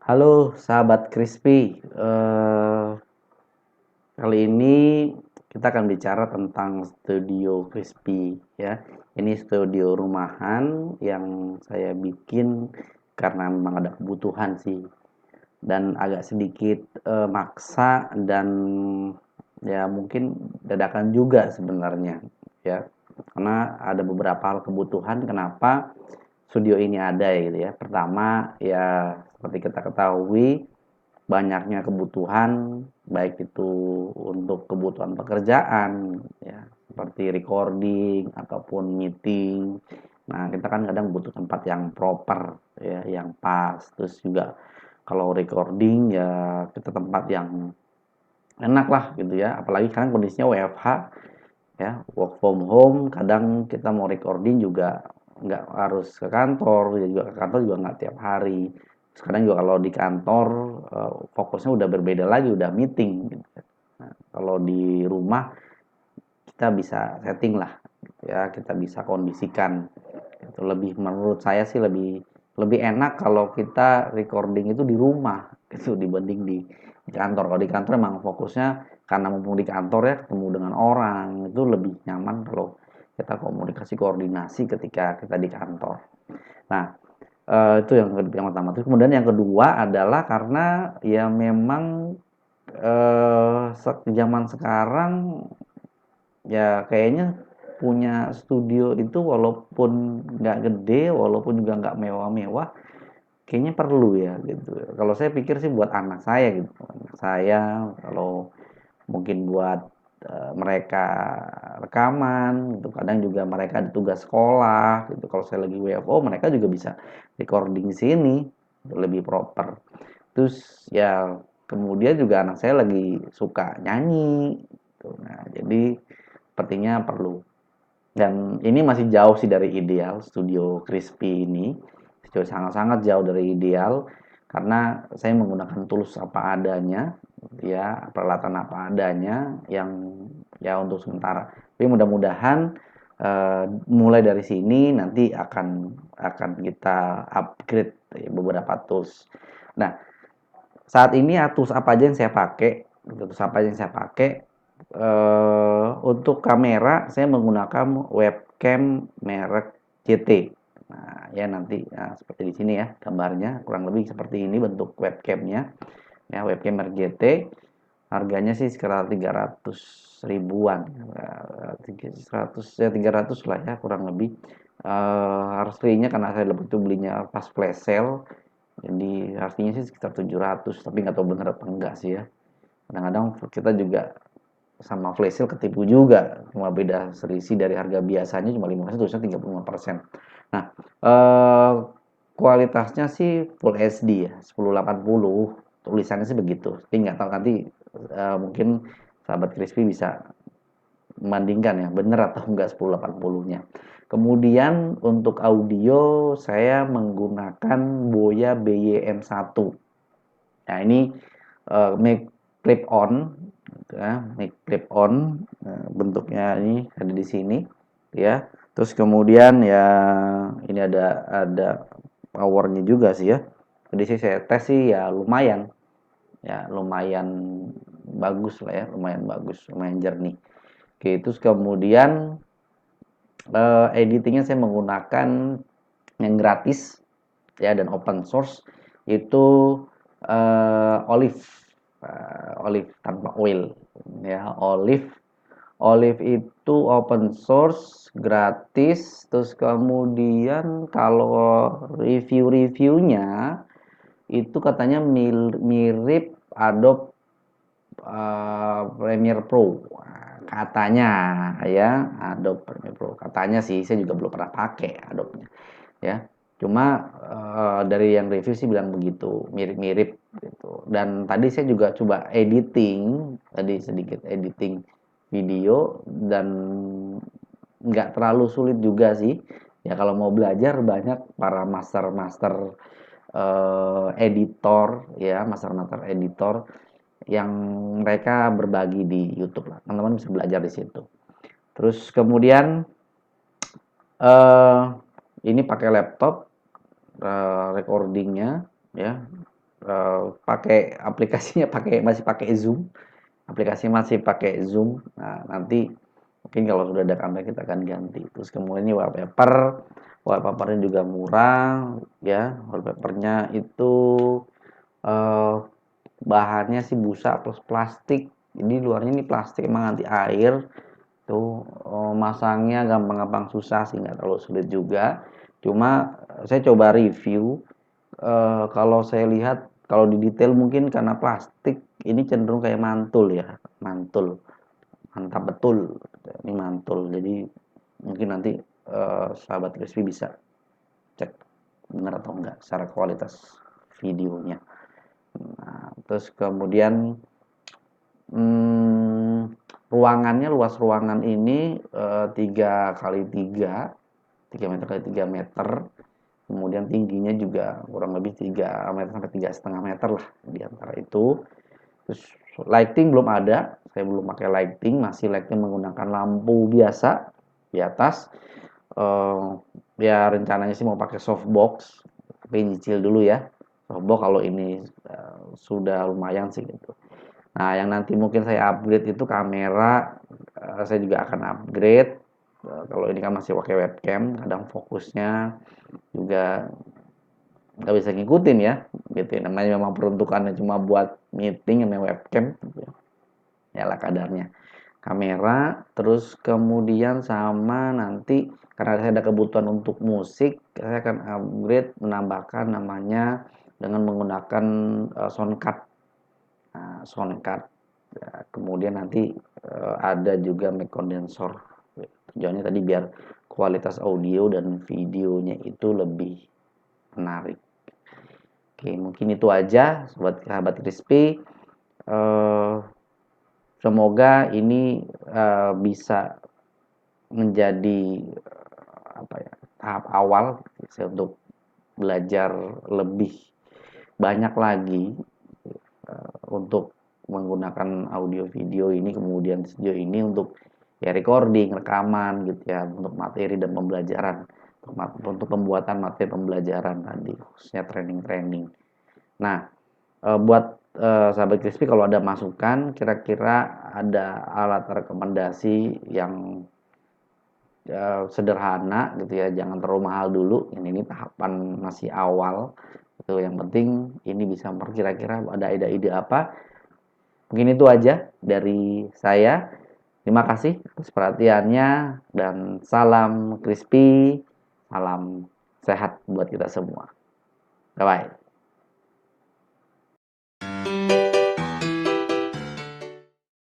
Halo sahabat Crispy, kali ini kita akan bicara tentang studio Crispy ya. Ini studio rumahan yang saya bikin karena memang ada kebutuhan sih dan agak sedikit maksa dan ya mungkin dadakan juga sebenarnya ya. Karena ada beberapa hal kebutuhan kenapa studio ini ada gitu ya. Pertama ya seperti kita ketahui banyaknya kebutuhan baik itu untuk kebutuhan pekerjaan ya seperti recording ataupun meeting. Nah, kita kan kadang butuh tempat yang proper ya, yang pas. Terus juga kalau recording ya kita tempat yang enak lah gitu ya. Apalagi kan kondisinya WFH ya, work from home. Kadang kita mau recording juga nggak harus ke kantor, ya juga ke kantor juga nggak tiap hari. Sekarang juga kalau di kantor fokusnya udah berbeda lagi, udah meeting gitu. Nah, kalau di rumah kita bisa setting lah gitu ya, kita bisa kondisikan. Itu lebih menurut saya sih lebih lebih enak kalau kita recording itu di rumah gitu dibanding di kantor. Kalau di kantor emang fokusnya karena mumpung di kantor ya ketemu dengan orang itu lebih nyaman kalau kita komunikasi koordinasi ketika kita di kantor. Nah, itu yang pertama. Terus kemudian yang kedua adalah karena ya memang zaman sekarang ya kayaknya punya studio itu walaupun nggak gede, walaupun juga nggak mewah-mewah, kayaknya perlu ya gitu. Kalau saya pikir sih buat anak saya gitu, anak saya kalau mungkin buat mereka rekaman gitu. Kadang juga mereka ada tugas sekolah gitu. Kalau saya lagi WFO, mereka juga bisa recording di sini lebih proper. Terus ya kemudian juga anak saya lagi suka nyanyi gitu. Nah, jadi sepertinya perlu. Dan ini masih jauh sih dari ideal studio Crispy ini. Studio sangat-sangat jauh dari ideal karena saya menggunakan tools apa adanya, ya peralatan apa adanya yang ya untuk sementara. Tapi mudah-mudahan mulai dari sini nanti akan kita upgrade ya, beberapa tools. Nah, saat ini tools apa aja yang saya pakai? Tools apa aja yang saya pakai? Untuk kamera saya menggunakan webcam merek CT. Nah, ya nanti seperti di sini ya gambarnya kurang lebih seperti ini bentuk webcamnya. Ya, webcam merek CT. Harganya sih sekitar 300 ribuan. 100 ya 300 lah ya kurang lebih. Harusnya karena saya itu belinya pas flash sale jadi artinya sih sekitar 700 tapi nggak tahu bener apa enggak sih ya. Kadang-kadang kita juga sama flash sale ketipu juga. Cuma beda selisih dari harga biasanya cuma 5% tulisnya 35%. Nah, kualitasnya sih Full HD ya, 1080. Tulisannya sih begitu. Tapi nggak tahu nanti mungkin sahabat Crispy bisa membandingkan ya, bener atau enggak 1080-nya. Kemudian untuk audio saya menggunakan Boya BYM1. Nah, ini mic clip on gitu ya, mic clip on bentuknya ini ada di sini ya. Terus kemudian ya ini ada powernya juga sih ya. Jadi saya tes sih ya lumayan bagus lah ya, lumayan bagus, lumayan jernih. Oke, terus kemudian editingnya saya menggunakan yang gratis ya dan open source itu Olive Olive tanpa oil ya Olive itu open source gratis terus kemudian kalau review-reviewnya itu katanya mirip Adobe Premiere Pro katanya ya Adobe Premiere Pro katanya sih saya juga belum pernah pakai Adobe-nya ya cuma dari yang review sih bilang begitu mirip-mirip gitu dan tadi saya juga coba editing tadi sedikit editing video dan nggak terlalu sulit juga sih ya kalau mau belajar banyak para master-master editor ya master-master editor yang mereka berbagi di YouTube lah teman-teman bisa belajar di situ terus kemudian ini pakai laptop recordingnya ya pakai aplikasinya masih pakai Zoom, aplikasi masih pakai Zoom. Nah, nanti mungkin kalau sudah ada kamera kita akan ganti. Terus kemudian ini wallpapernya juga murah ya. Wallpapernya itu eh, bahannya sih busa plus plastik. Jadi luarnya ini plastik emang anti air. Tuh masangnya gampang-gampang susah sih, nggak terlalu sulit juga. Cuma saya coba review, kalau saya lihat kalau di detail mungkin karena plastik ini cenderung kayak mantul ya, mantul. Mantap betul, ini mantul. Jadi mungkin nanti sahabat Crispy bisa cek benar atau enggak secara kualitas videonya. Nah, terus kemudian ruangannya, luas ruangan ini 3 kali 3 meter kali 3 meter. Kemudian tingginya juga kurang lebih 3 meter sampai 3,5 meter lah di antara itu. Terus lighting belum ada, saya belum pakai lighting, masih lighting menggunakan lampu biasa di atas. Ya rencananya sih mau pakai softbox, tapi nyicil dulu ya. Softbox kalau ini sudah lumayan sih gitu. Nah, yang nanti mungkin saya upgrade itu kamera, saya juga akan upgrade. Kalau ini kan masih pakai webcam, kadang fokusnya juga nggak bisa ngikutin ya, gitu ya. Namanya memang peruntukannya cuma buat meeting sama webcam, gitu ya. Ya lah kadarnya. Kamera, terus kemudian sama nanti karena saya ada kebutuhan untuk musik, saya akan upgrade menambahkan namanya dengan menggunakan soundcard. Nah, soundcard. Ya, kemudian nanti ada juga mic condenser. Tujuannya tadi biar kualitas audio dan videonya itu lebih menarik. Oke, mungkin itu aja sobat sahabat Crispy. Eh, Semoga ini bisa menjadi apa ya, tahap awal saya untuk belajar lebih banyak lagi untuk menggunakan audio video ini, kemudian studio ini untuk ya recording, rekaman gitu ya, untuk materi dan pembelajaran, untuk pembuatan materi pembelajaran tadi, khususnya training-training. Nah, buat sahabat Crispy kalau ada masukan, kira-kira ada alat rekomendasi yang sederhana gitu ya, jangan terlalu mahal dulu. Ini tahapan masih awal. Itu yang penting ini bisa kira-kira ada ide-ide apa. Mungkin itu aja dari saya. Terima kasih atas perhatiannya dan salam crispy, salam sehat buat kita semua. Bye bye.